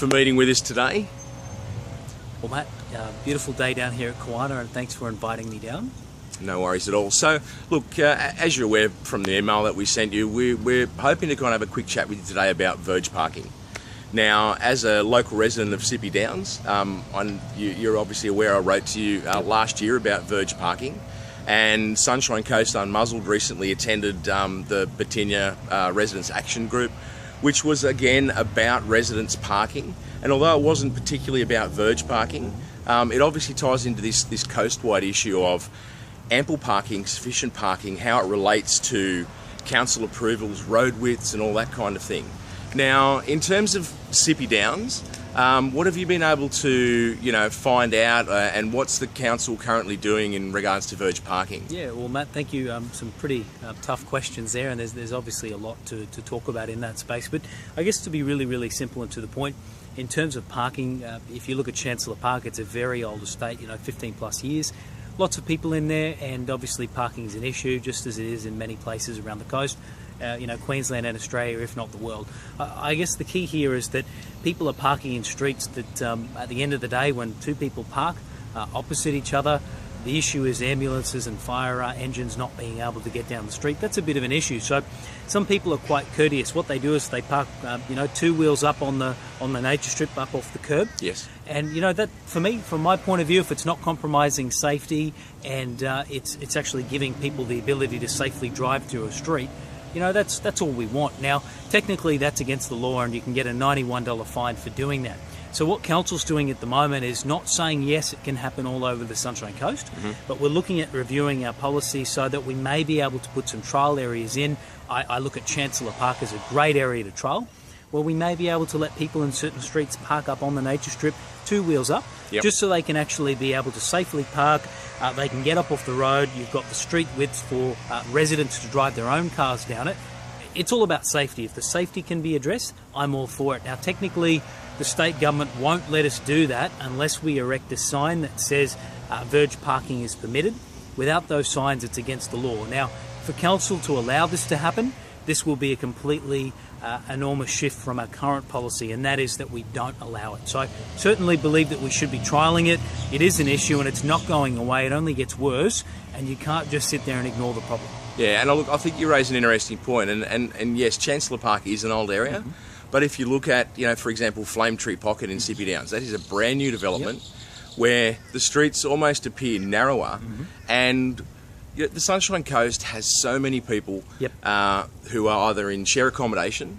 for meeting with us today. Well, Matt, beautiful day down here at Kiwana, and thanks for inviting me down. No worries at all. So, look, as you're aware from the email that we sent you, we're hoping to kind of have a quick chat with you today about Verge Parking. Now, as a local resident of Sippy Downs, you're obviously aware I wrote to you last year about Verge Parking, and Sunshine Coast Unmuzzled recently attended the Batinia Residents Action Group, which was again about residents parking. And although it wasn't particularly about Verge Parking, it obviously ties into this coast-wide issue of ample parking, sufficient parking, how it relates to council approvals, road widths and all that kind of thing. Now, in terms of Sippy Downs, what have you been able to, find out, and what's the council currently doing in regards to Verge Parking? Yeah, well, Matt, thank you. Some pretty tough questions there, and there's obviously a lot to talk about in that space. But I guess to be really, really simple and to the point, in terms of parking, if you look at Chancellor Park, it's a very old estate, 15 plus years. Lots of people in there, and obviously parking is an issue, just as it is in many places around the coast. Queensland and Australia, if not the world. I guess the key here is that people are parking in streets that at the end of the day, when two people park opposite each other, the issue is ambulances and fire engines not being able to get down the street. That's a bit of an issue. So some people are quite courteous. What they do is they park, two wheels up on the nature strip, up off the curb. Yes. And that, for me, from my point of view, if it's not compromising safety and it's actually giving people the ability to safely drive through a street, that's all we want. Now, technically, that's against the law, and you can get a $91 fine for doing that. So what council's doing at the moment is not saying yes, it can happen all over the Sunshine Coast, but we're looking at reviewing our policy so that we may be able to put some trial areas in. I look at Chancellor Park as a great area to trial, where we may be able to let people in certain streets park up on the nature strip, two wheels up, just so they can actually be able to safely park. They can get up off the road. You've got the street width for residents to drive their own cars down it. It's all about safety. If the safety can be addressed, I'm all for it. Now, technically, the state government won't let us do that unless we erect a sign that says Verge Parking is permitted. Without those signs, it's against the law. Now, for council to allow this to happen, this will be a completely enormous shift from our current policy, and that is that we don't allow it. So I certainly believe that we should be trialling it. It is an issue and it's not going away. It only gets worse, and you can't just sit there and ignore the problem. Yeah, and look, I think you raise an interesting point, and yes, Chancellor Park is an old area, but if you look at, for example, Flame Tree Pocket in Sippy Downs, that is a brand new development where the streets almost appear narrower, and the Sunshine Coast has so many people who are either in share accommodation,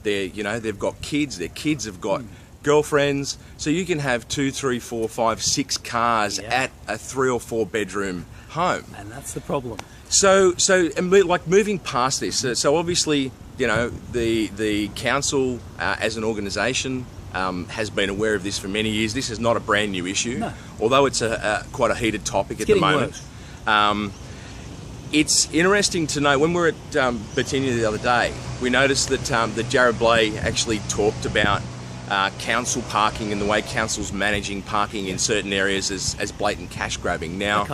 they've got kids, their kids have got girlfriends, so you can have 2, 3, 4, 5, 6 cars at a 3 or 4 bedroom home. And that's the problem. So like moving past this, so obviously, the council as an organisation has been aware of this for many years. This is not a brand new issue, although it's quite a heated topic at the moment. It's interesting to know, when we were at Batinia the other day, we noticed that Jared Blay actually talked about council parking and the way council's managing parking in certain areas as blatant cash grabbing. Now,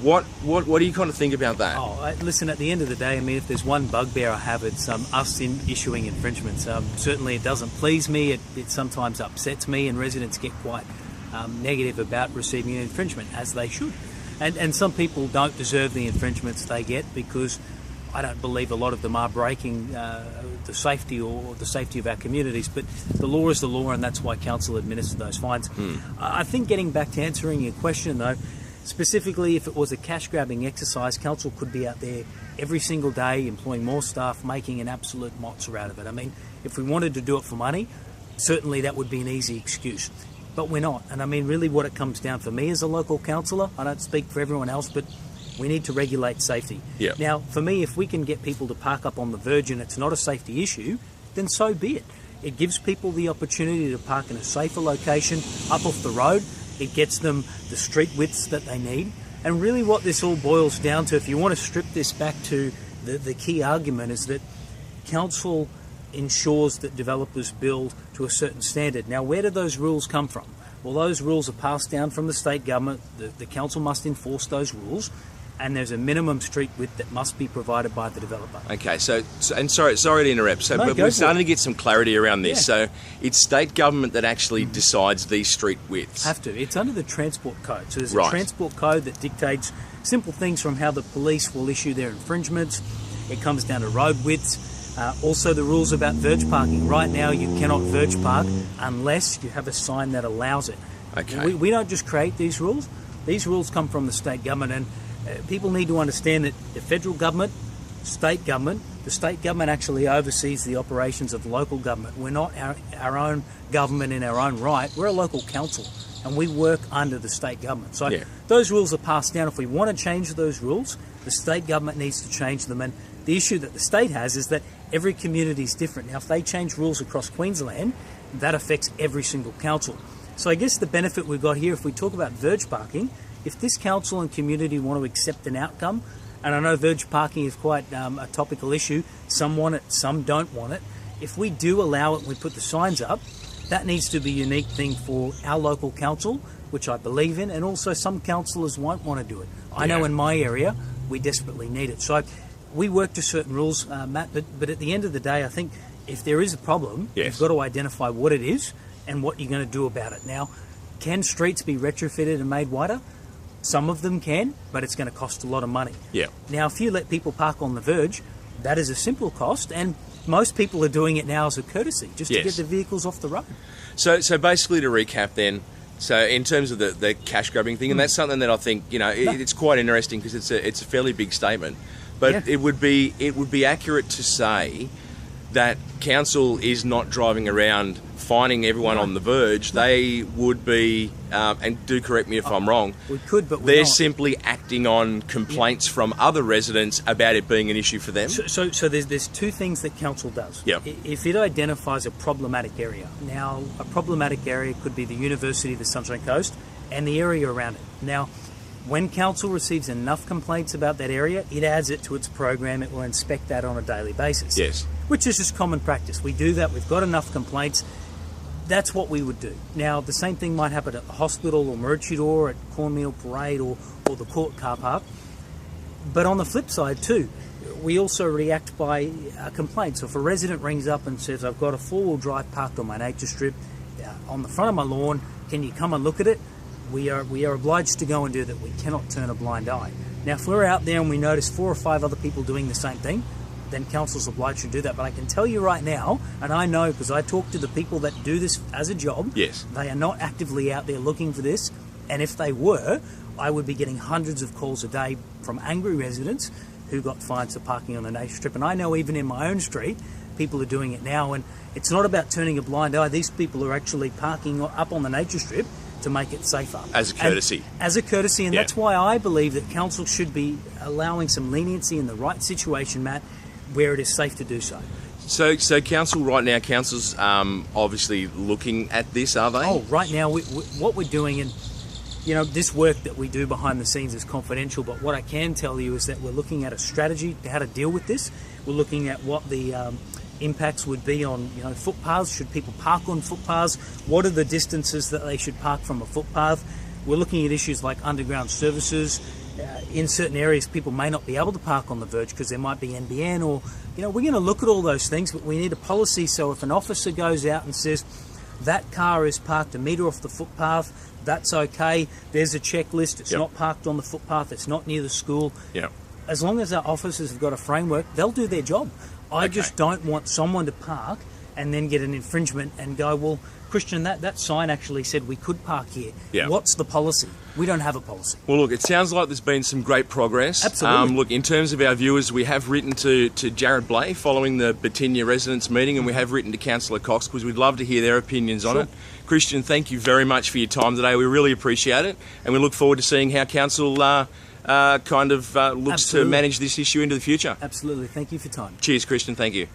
what do you kind of think about that? Listen, at the end of the day, if there's one bugbear I have, it's us issuing infringements. Certainly it doesn't please me, it sometimes upsets me, and residents get quite negative about receiving an infringement, as they should. And some people don't deserve the infringements they get, because I don't believe a lot of them are breaking the safety of our communities. But the law is the law, and that's why council administers those fines. I think, getting back to answering your question though, specifically, if it was a cash grabbing exercise, council could be out there every single day employing more staff, making an absolute mozza out of it. If we wanted to do it for money, certainly that would be an easy excuse. But we're not. And really what it comes down for me as a local councillor, I don't speak for everyone else, but we need to regulate safety. Now, for me, if we can get people to park up on the verge and it's not a safety issue, then so be it. It gives people the opportunity to park in a safer location, up off the road. It gets them the street widths that they need. And really what this all boils down to, if you want to strip this back to the key argument, is that council ensures that developers build to a certain standard. Now, where do those rules come from? Well, those rules are passed down from the state government. The council must enforce those rules. and there's a minimum street width that must be provided by the developer. Okay, so and sorry to interrupt. So, No, but go we're for starting it. to get some clarity around this. Yeah. So it's state government that actually decides these street widths. Have to. It's under the transport code. So there's Right. a transport code that dictates simple things from how the police will issue their infringements. It comes down to road widths. Also the rules about verge parking. Right now you cannot verge park unless you have a sign that allows it. Okay. We don't just create these rules. These rules come from the state government, and people need to understand that the federal government, the state government actually oversees the operations of local government. We're not our own government in our own right. We're a local council, and we work under the state government. So Yeah. those rules are passed down. If we want to change those rules, the state government needs to change them. And the issue that the state has is that every community is different. Now, if they change rules across Queensland, that affects every single council. So I guess the benefit we've got here, if we talk about verge parking, if this council and community want to accept an outcome, and I know verge parking is quite a topical issue, some want it, some don't want it. If we do allow it and we put the signs up, that needs to be a unique thing for our local council, which I believe in, and also some councillors won't want to do it. I know in my area, we desperately need it. So we work to certain rules, Matt, but at the end of the day, I think if there is a problem, Yes. you've got to identify what it is and what you're going to do about it. Now, can streets be retrofitted and made wider? Some of them can, but it's going to cost a lot of money. Yeah. Now, if you let people park on the verge, that is a simple cost, and most people are doing it now as a courtesy, just to Yes. get the vehicles off the road. So basically, to recap, then. So in terms of the cash grabbing thing, and that's something that I think it's quite interesting because it's a fairly big statement, but Yeah. it would be accurate to say that council is not driving around fining everyone on the verge. They would be, and do correct me if I'm wrong, We could, but we're they're not. simply acting on complaints from other residents about it being an issue for them. So there's two things that council does. Yep. If it identifies a problematic area, now a problematic area could be the University of the Sunshine Coast and the area around it. Now, when council receives enough complaints about that area, it adds it to its program. It will inspect that on a daily basis. Yes. Which is just common practice. We do that. We've got enough complaints. That's what we would do. Now, the same thing might happen at the hospital or Maroochydore, at Cornmeal Parade or the court car park. But on the flip side too, we also react by complaints. So if a resident rings up and says, I've got a four-wheel drive parked on my nature strip on the front of my lawn, can you come and look at it? We are obliged to go and do that. We cannot turn a blind eye. Now, if we're out there and we notice 4 or 5 other people doing the same thing, then council's obliged to do that. But I can tell you right now, and I know because I talk to the people that do this as a job, Yes. they are not actively out there looking for this. And if they were, I would be getting hundreds of calls a day from angry residents who got fines for parking on the nature strip. And I know even in my own street, people are doing it now. And it's not about turning a blind eye. These people are actually parking up on the nature strip to make it safer. As a courtesy. As a courtesy, and Yeah. that's why I believe that council should be allowing some leniency in the right situation, Matt, where it is safe to do so. So council right now, council's obviously looking at this, are they? Oh, right now, what we're doing, and this work that we do behind the scenes is confidential, but what I can tell you is that we're looking at a strategy to how to deal with this. We're looking at what the impacts would be on footpaths. Should people park on footpaths? What are the distances that they should park from a footpath? We're looking at issues like underground services. In certain areas, people may not be able to park on the verge because there might be NBN, or we're going to look at all those things, but we need a policy. So if an officer goes out and says that car is parked a metre off the footpath, that's okay. There's a checklist. It's Yep. not parked on the footpath. It's not near the school. Yeah. As long as our officers have got a framework, they'll do their job. I Okay. just don't want someone to park and then get an infringement and go, well, Christian, that sign actually said we could park here. Yeah. What's the policy? We don't have a policy. Well, look, it sounds like there's been some great progress. Absolutely. Look, in terms of our viewers, we have written to Jared Blay following the Batinia residents meeting, and we have written to Councillor Cox because we'd love to hear their opinions on Sure. it. Christian, thank you very much for your time today. We really appreciate it, and we look forward to seeing how Council looks Absolutely. to manage this issue into the future. Absolutely. Thank you for your time. Cheers, Christian. Thank you.